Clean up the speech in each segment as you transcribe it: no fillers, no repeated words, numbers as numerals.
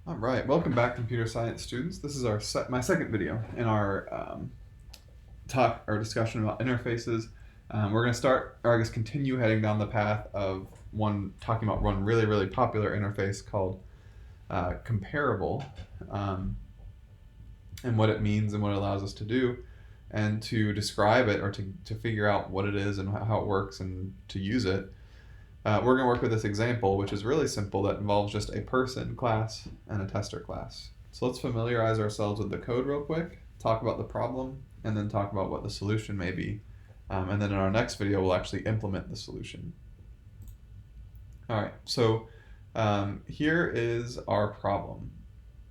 All right, welcome back, computer science students. This is my second video in our talk or discussion about interfaces. We're going to start, or I guess continue heading down the path of talking about one really popular interface called comparable, and what it means and what it allows us to do, and to describe it or to figure out what it is and how it works and to use it. We're going to work with this example, which is really simple, that involves just a person class and a tester class. So let's familiarize ourselves with the code real quick, talk about the problem, and then talk about what the solution may be. And then in our next video, we'll actually implement the solution. All right, so here is our problem.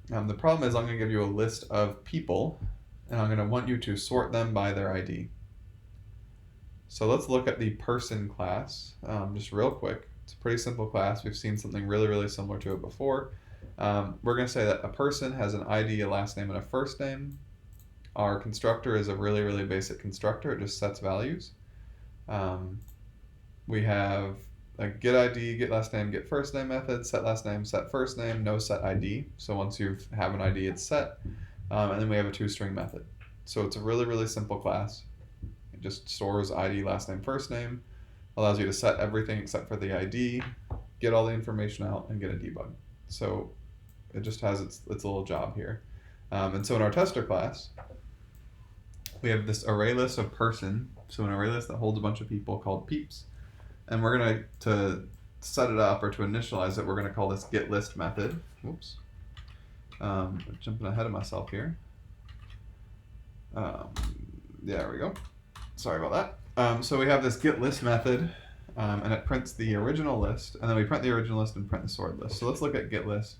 The problem is I'm going to give you a list of people, and I'm going to want you to sort them by their ID. So let's look at the person class just real quick. It's a pretty simple class. We've seen something really similar to it before. We're going to say that a person has an ID, a last name, and a first name. Our constructor is a really basic constructor. It just sets values. We have a get ID, get last name, get first name method, set last name, set first name, no set ID. So once you have an ID, it's set. And then we have a toString method. So it's a really simple class. Just stores ID, last name, first name, allows you to set everything except for the ID, get all the information out, and get a debug. So it just has its little job here. And so in our tester class, we have this array list of person, so an array list that holds a bunch of people called peeps. And we're going to set it up or to initialize it, we're going to call this getList method. Whoops. Jumping ahead of myself here. There we go. Sorry about that. So we have this getList method, and it prints the original list, and then we print the original list and print the sorted list. So let's look at getList.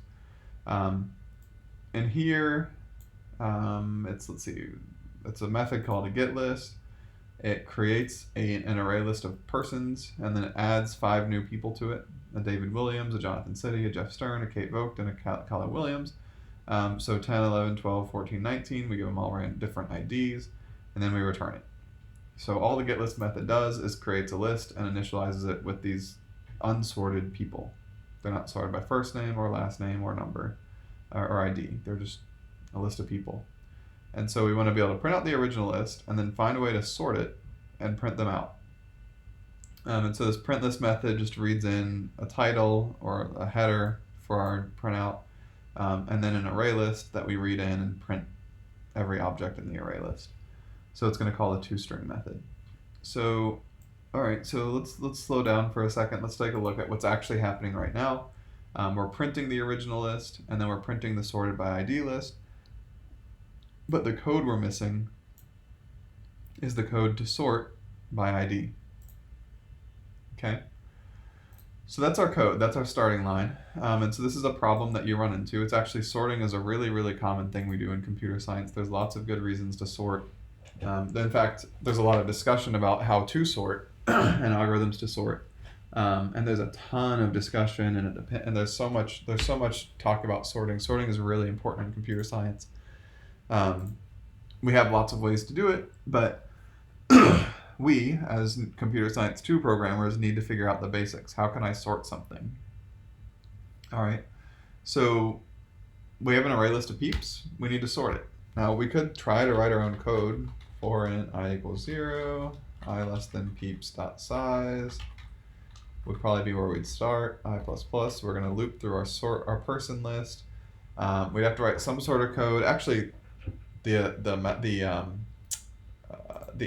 And here, it's a method called a getList. It creates an array list of persons, and then it adds 5 new people to it: a David Williams, a Jonathan City, a Jeff Stern, a Kate Vogt, and a Kyla Williams. So 10, 11, 12, 14, 19. We give them all different IDs, and then we return it. So all the getList method does is creates a list and initializes it with these unsorted people. They're not sorted by first name or last name or number or ID. They're just a list of people. And so we want to be able to print out the original list and then find a way to sort it and print them out. And so this print list method just reads in a title or a header for our printout, and then an array list that we read in and print every object in the array list. So it's going to call a toString method. So, all right, so let's slow down for a second. Let's take a look at what's actually happening right now. We're printing the original list, and then we're printing the sorted by ID list. But the code we're missing is the code to sort by ID. Okay? So that's our code. That's our starting line. And so this is a problem that you run into. It's actually sorting is a really common thing we do in computer science. There's lots of good reasons to sort. In fact, there's a lot of discussion about how to sort and algorithms to sort, and there's a ton of discussion, and there's so much talk about sorting. Sorting is really important in computer science. We have lots of ways to do it, but we, as computer science 2 programmers, need to figure out the basics. How can I sort something? All right, so we have an array list of peeps. We need to sort it. Now, we could try to write our own code for int I equals 0, I less than peeps dot size would probably be where we'd start, I plus plus. We're going to loop through our person list. We'd have to write some sort of code. Actually, the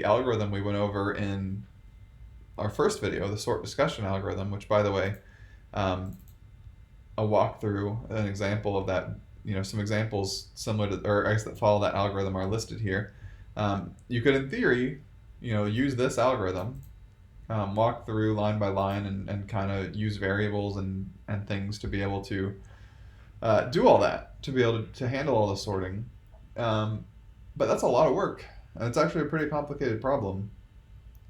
algorithm we went over in our first video, the sort discussion algorithm, which, by the way, a walkthrough, an example of that. Some examples similar to, or I guess that follow that algorithm are listed here. You could, in theory, use this algorithm, walk through line by line and kind of use variables and things to be able to do all that, to be able to handle all the sorting. But that's a lot of work, and it's actually a pretty complicated problem.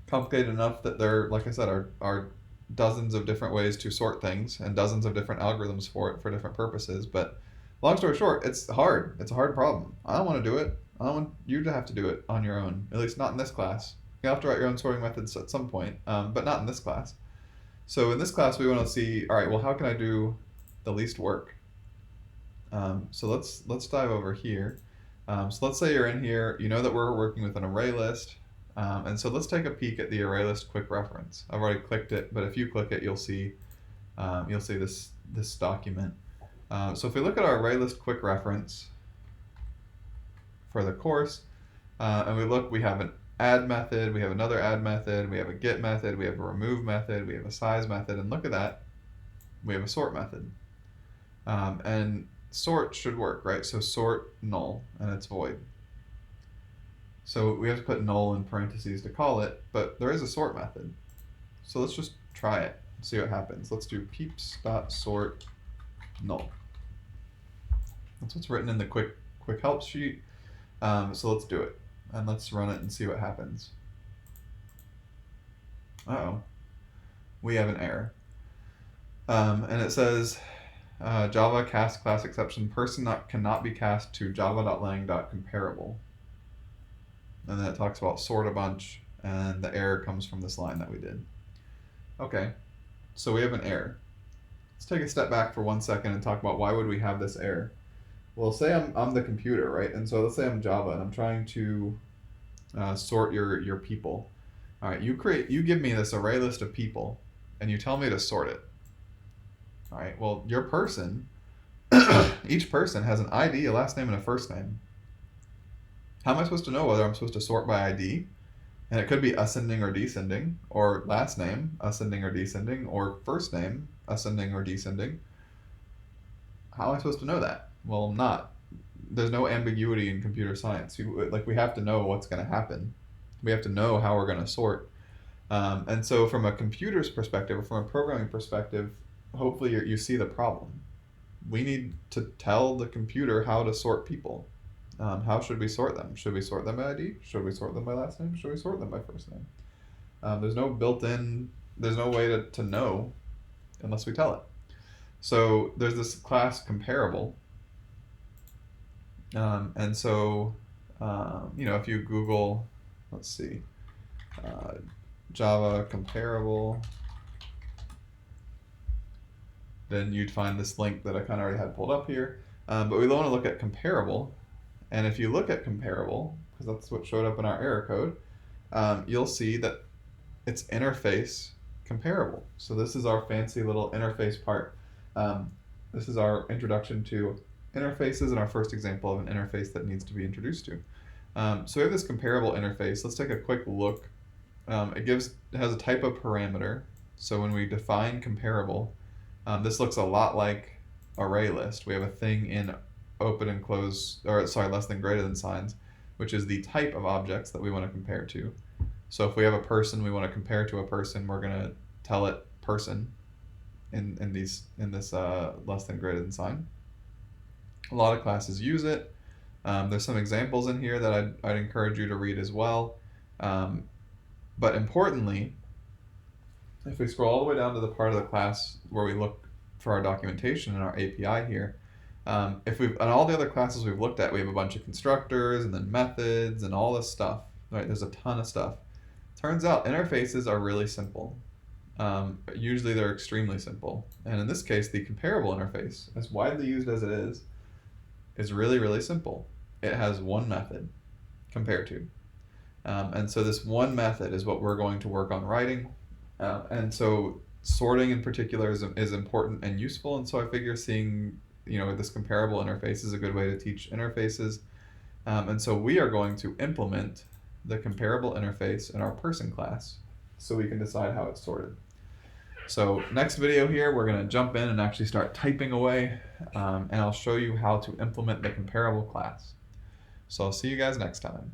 Complicated enough that there, like I said, are dozens of different ways to sort things and dozens of different algorithms for it for different purposes. But long story short, it's hard. It's a hard problem. I don't want to do it. I don't want you to have to do it on your own, at least not in this class. You'll have to write your own sorting methods at some point, but not in this class. So in this class, we want to see, all right, well, how can I do the least work? So let's dive over here. So let's say you're in here. You know that we're working with an array list, and so let's take a peek at the array list quick reference. I've already clicked it, but if you click it, you'll see this document. So if we look at our array list quick reference for the course, and we look, we have an add method, we have another add method, we have a get method, we have a remove method, we have a size method, and look at that, we have a sort method. And sort should work, right? So sort null, and it's void. So we have to put null in parentheses to call it, but there is a sort method. So let's just try it, see what happens. Let's do peeps.sort null. That's what's written in the quick help sheet. So let's do it, and let's run it and see what happens. Uh-oh, we have an error. And it says Java cast class exception person cannot be cast to java.lang.comparable. And then it talks about sort a bunch, and the error comes from this line that we did. Okay, so we have an error. Let's take a step back for 1 second and talk about why would we have this error. Well, say I'm the computer, right? And so let's say I'm Java and I'm trying to sort your people. All right, you give me this array list of people, and you tell me to sort it. All right, well, your person, each person has an ID, a last name, and a first name. How am I supposed to know whether I'm supposed to sort by ID? And it could be ascending or descending, or last name, ascending or descending, or first name, ascending or descending. How am I supposed to know that? Well, I'm not. There's no ambiguity in computer science. We have to know what's going to happen. We have to know how we're going to sort. And so from a computer's perspective, or from a programming perspective, hopefully you see the problem. We need to tell the computer how to sort people. How should we sort them? Should we sort them by ID? Should we sort them by last name? Should we sort them by first name? There's no way to know unless we tell it. So there's this class comparable. And so, if you Google, let's see, Java comparable, then you'd find this link that I kind of already had pulled up here. But we want to look at comparable. And if you look at comparable, because that's what showed up in our error code, you'll see that it's interface comparable. So this is our fancy little interface part. This is our introduction to interfaces and our first example of an interface that needs to be introduced to. So we have this comparable interface. Let's take a quick look. It has a type of parameter. So when we define comparable, this looks a lot like array list. We have a thing in open and close, less than greater than signs, which is the type of objects that we want to compare to. So if we have a person we want to compare to a person, we're going to tell it person in this less than greater than sign. A lot of classes use it. There's some examples in here that I'd encourage you to read as well. But importantly, if we scroll all the way down to the part of the class where we look for our documentation and our API here, on all the other classes we've looked at, we have a bunch of constructors and then methods and all this stuff. Right? There's a ton of stuff. Turns out interfaces are really simple. Usually they're extremely simple. And in this case, the comparable interface, as widely used as it is really, really simple. It has one method, compare to. And so this one method is what we're going to work on writing. And so sorting in particular is important and useful. And so I figure seeing this comparable interface is a good way to teach interfaces. And so we are going to implement the comparable interface in our person class so we can decide how it's sorted. So next video here, we're going to jump in and actually start typing away, and I'll show you how to implement the comparable class. So I'll see you guys next time.